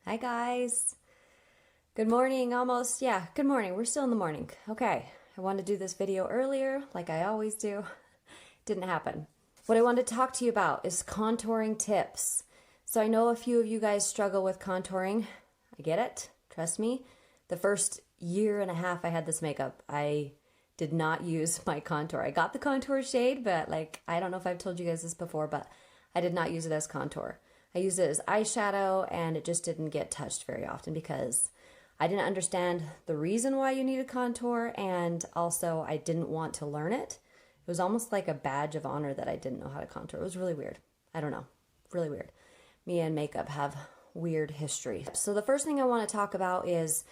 Hi guys. Good morning, almost. Yeah, good morning. We're still in the morning. Okay, I wanted to do this video earlier, like I always do. Didn't happen. What I wanted to talk to you about is contouring tips. So I know a few of you guys struggle with contouring. I get it. Trust me. The first year and a half I had this makeup, I did not use my contour. I got the contour shade, but I don't know if I've told you guys this before, but I did not use it as contour. I used it as eyeshadow, and it just didn't get touched very often because I didn't understand the reason why you needed contour, and also I didn't want to learn it. It was almost like a badge of honor that I didn't know how to contour. It was really weird. I don't know. Really weird. Me and makeup have weird history. So the first thing I want to talk about is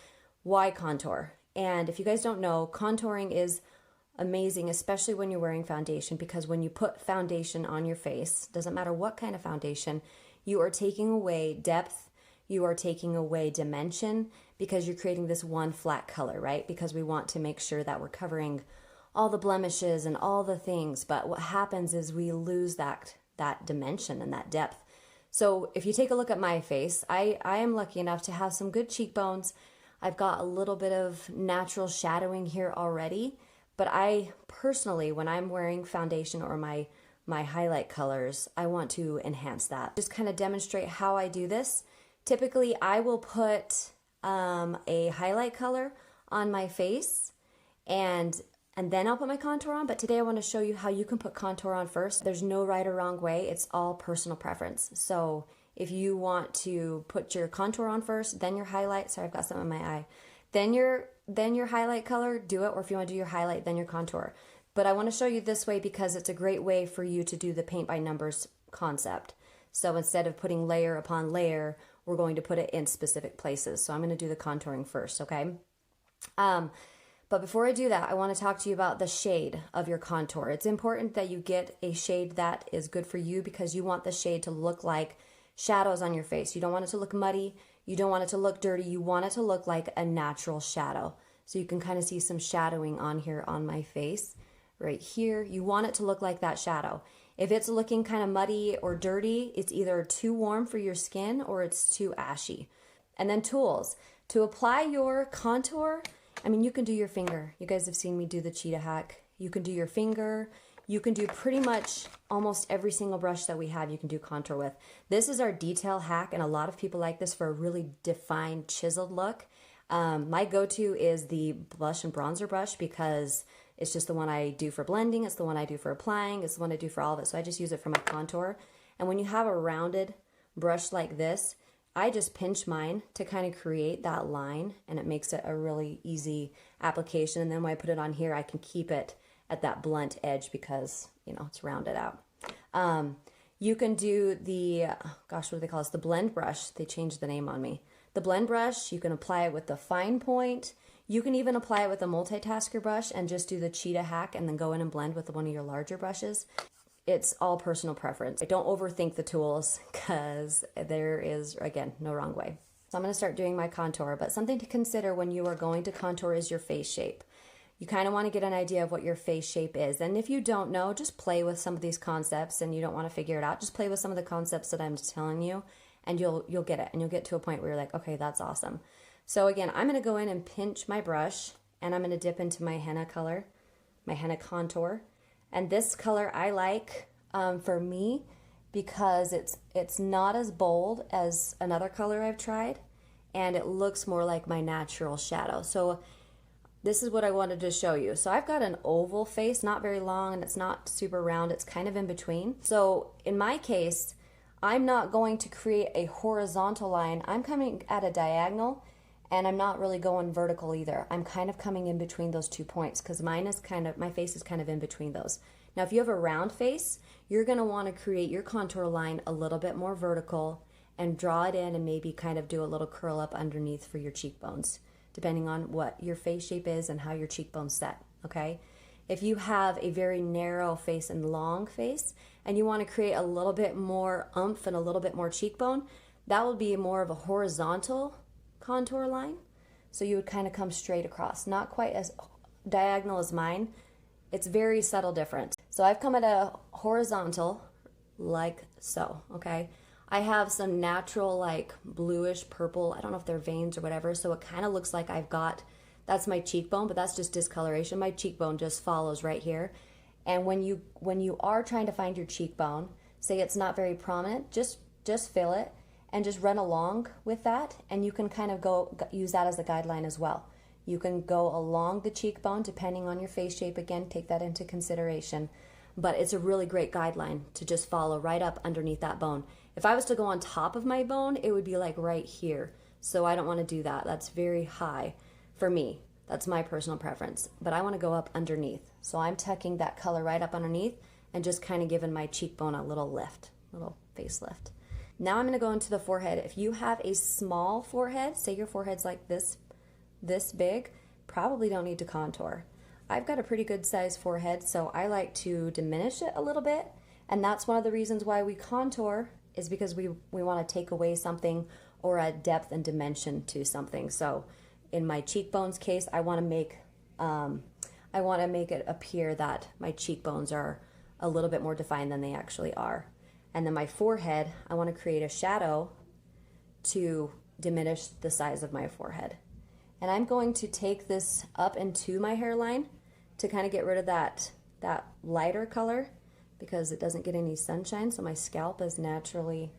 why contour. And if you guys don't know, contouring is amazing, especially when you're wearing foundation, because when you put foundation on your face, doesn't matter what kind of foundation, you are taking away depth, you are taking away dimension, because you're creating this one flat color, right? Because we want to make sure that we're covering all the blemishes and all the things, but what happens is we lose that dimension and that depth. So if you take a look at my face, I am lucky enough to have some good cheekbones. I've got a little bit of natural shadowing here already, but I personally, when I'm wearing foundation or my highlight colors, I want to enhance that. Just kind of demonstrate how I do this. Typically, I will put a highlight color on my face and then I'll put my contour on, but today I want to show you how you can put contour on first. There's no right or wrong way, it's all personal preference. So if you want to put your contour on first, then your highlight, sorry I've got something in my eye, then your highlight color, do it, or if you want to do your highlight, then your contour. But I want to show you this way because it's a great way for you to do the paint by numbers concept. So instead of putting layer upon layer, we're going to put it in specific places. So I'm going to do the contouring first, okay? But before I do that, I want to talk to you about the shade of your contour. It's important that you get a shade that is good for you because you want the shade to look like shadows on your face. You don't want it to look muddy. You don't want it to look dirty. You want it to look like a natural shadow. So you can kind of see some shadowing on here on my face. Right here, you want it to look like that shadow. If it's looking kind of muddy or dirty, it's either too warm for your skin or it's too ashy. And then tools. To apply your contour, I mean, you can do your finger. You guys have seen me do the cheetah hack. You can do your finger. You can do pretty much almost every single brush that we have you can do contour with. This is our detail hack, and a lot of people like this for a really defined, chiseled look. My go-to is the blush and bronzer brush because it's just the one I do for blending, it's the one I do for applying, it's the one I do for all of it, so I just use it for my contour. And when you have a rounded brush like this, I just pinch mine to kind of create that line, and it makes it a really easy application. And then when I put it on here, I can keep it at that blunt edge because, you know, it's rounded out. You can do the, gosh, what do they call this? The blend brush. They changed the name on me. The blend brush, you can apply it with the fine point. You can even apply it with a multitasker brush and just do the cheetah hack and then go in and blend with one of your larger brushes. It's all personal preference. Don't overthink the tools because there is, again, no wrong way. So I'm going to start doing my contour, but something to consider when you are going to contour is your face shape. You kind of want to get an idea of what your face shape is. And if you don't know, just play with some of these concepts and you don't want to figure it out. Just play with some of the concepts that I'm telling you and you'll get it. And you'll get to a point where you're like, okay, that's awesome. So again, I'm going to go in and pinch my brush and I'm going to dip into my henna color, my henna contour. And this color I like for me because it's not as bold as another color I've tried and it looks more like my natural shadow. So this is what I wanted to show you. So I've got an oval face, not very long and it's not super round, it's kind of in between. So in my case, I'm not going to create a horizontal line. I'm coming at a diagonal and I'm not really going vertical either. I'm kind of coming in between those 2 points because my face is kind of in between those. Now if you have a round face, you're going to want to create your contour line a little bit more vertical and draw it in and maybe kind of do a little curl up underneath for your cheekbones, depending on what your face shape is and how your cheekbones set, okay? If you have a very narrow face and long face and you want to create a little bit more oomph and a little bit more cheekbone, that will be more of a horizontal contour line. So you would kind of come straight across, not quite as diagonal as mine. It's very subtle difference. So I've come at a horizontal like so, okay? I have some natural like bluish purple, I don't know if they're veins or whatever, so it kind of looks like I've got, that's my cheekbone, but that's just discoloration. My cheekbone just follows right here. And when you are trying to find your cheekbone, say it's not very prominent, just fill it and just run along with that, and you can kind of go use that as a guideline as well. You can go along the cheekbone depending on your face shape. Again, take that into consideration. But it's a really great guideline to just follow right up underneath that bone. If I was to go on top of my bone, it would be like right here. So I don't want to do that. That's very high for me. That's my personal preference. But I want to go up underneath. So I'm tucking that color right up underneath and just kind of giving my cheekbone a little lift, little facelift. Now I'm going to go into the forehead. If you have a small forehead, say your forehead's like this big, probably don't need to contour. I've got a pretty good sized forehead, so I like to diminish it a little bit, and that's one of the reasons why we contour, is because we want to take away something or add depth and dimension to something. So in my cheekbones case, I want to make it appear that my cheekbones are a little bit more defined than they actually are. And then my forehead, I want to create a shadow to diminish the size of my forehead. And I'm going to take this up into my hairline to kind of get rid of that lighter color, because it doesn't get any sunshine, so my scalp is naturally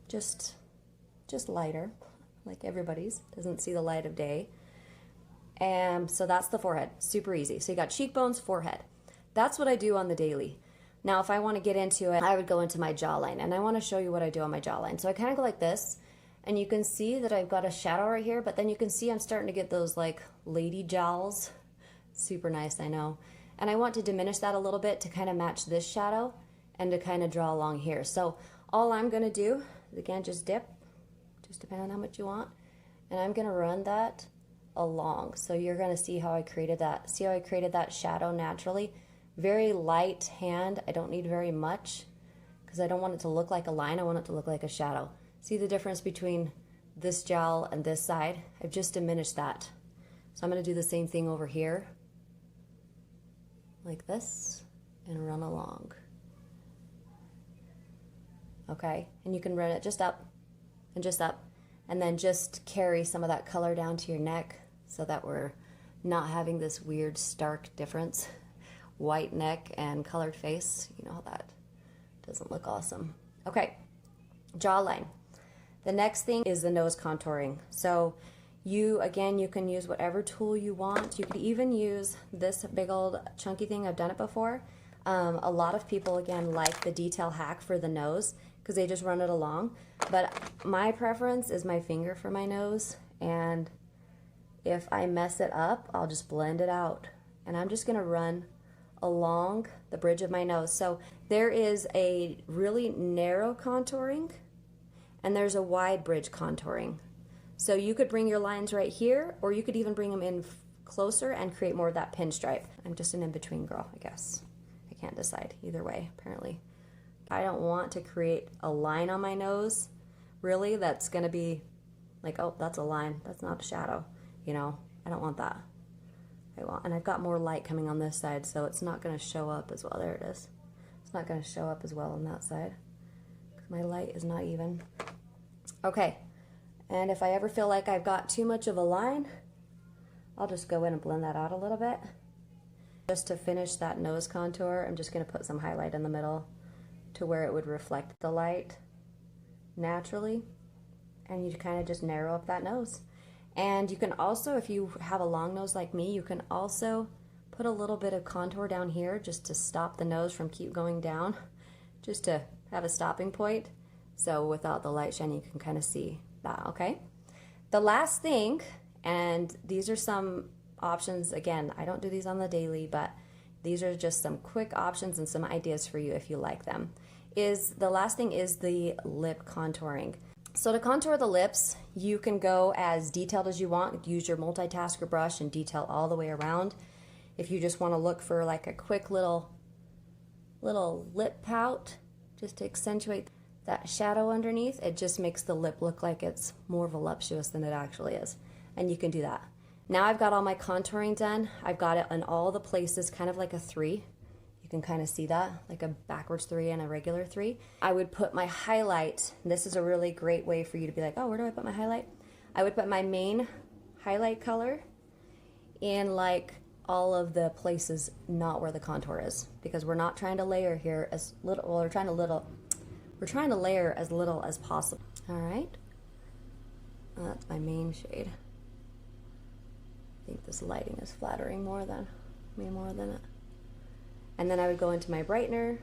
just lighter, like everybody's, doesn't see the light of day. And so that's the forehead, super easy. So you got cheekbones, forehead. That's what I do on the daily. Now if I want to get into it, I would go into my jawline, and I want to show you what I do on my jawline. So I kind of go like this, and you can see that I've got a shadow right here, but then you can see I'm starting to get those like lady jowls. Super nice, I know. And I want to diminish that a little bit to kind of match this shadow and to kind of draw along here. So all I'm going to do is, again, just dip, just depending on how much you want. And I'm going to run that along. So you're going to see how I created that. See how I created that shadow naturally? Very light hand. I don't need very much because I don't want it to look like a line. I want it to look like a shadow. See the difference between this jowl and this side? I've just diminished that. So I'm going to do the same thing over here, like this, and run along. Okay, and you can run it just up, and then just carry some of that color down to your neck so that we're not having this weird stark difference. White neck and colored face, you know how that doesn't look awesome. Okay, jawline. The next thing is the nose contouring. So you can use whatever tool you want. You could even use this big old chunky thing. I've done it before. A lot of people, again, like the detail hack for the nose because they just run it along. But my preference is my finger for my nose. And if I mess it up, I'll just blend it out. And I'm just going to run along the bridge of my nose. So there is a really narrow contouring and there's a wide bridge contouring. So you could bring your lines right here, or you could even bring them in closer and create more of that pinstripe. I'm just an in-between girl, I guess. I can't decide either way, apparently. I don't want to create a line on my nose, really, that's gonna be like, oh, that's a line, that's not a shadow. You know, I don't want that. And I've got more light coming on this side, so it's not gonna show up as well. There it is. It's not gonna show up as well on that side. My light is not even. Okay, and if I ever feel like I've got too much of a line, I'll just go in and blend that out a little bit. Just to finish that nose contour, I'm just going to put some highlight in the middle to where it would reflect the light naturally, and you kind of just narrow up that nose. And you can also, if you have a long nose like me, you can also put a little bit of contour down here just to stop the nose from keep going down, just to have a stopping point. So without the light shine, you can kind of see that, okay? The last thing, and these are some options, again, I don't do these on the daily, but these are just some quick options and some ideas for you if you like them, is the last thing is the lip contouring. So to contour the lips, you can go as detailed as you want. Use your multitasker brush and detail all the way around. If you just want to look for like a quick little lip pout, just to accentuate that shadow underneath, it just makes the lip look like it's more voluptuous than it actually is. And you can do that. Now I've got all my contouring done. I've got it in all the places, kind of like a 3. You can kind of see that, like a backwards 3 and a regular 3. I would put my highlight, this is a really great way for you to be like, oh, where do I put my highlight? I would put my main highlight color in like all of the places not where the contour is, because we're not trying to layer here as little, well, we're trying to layer as little as possible. All right, that's my main shade. I think this lighting is flattering more than it. And then I would go into my brightener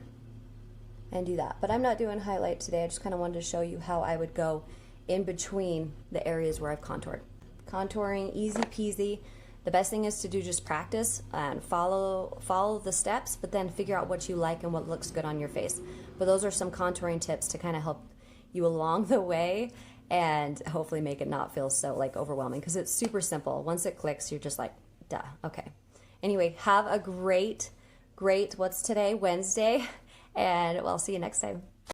and do that. But I'm not doing highlight today. I just kind of wanted to show you how I would go in between the areas where I've contoured. Contouring, easy peasy. The best thing is to do just practice and follow the steps, but then figure out what you like and what looks good on your face. But those are some contouring tips to kind of help you along the way and hopefully make it not feel so like overwhelming, because it's super simple. Once it clicks, you're just like, duh, okay. Anyway, have a great, what's today? Wednesday. And I'll see you next time.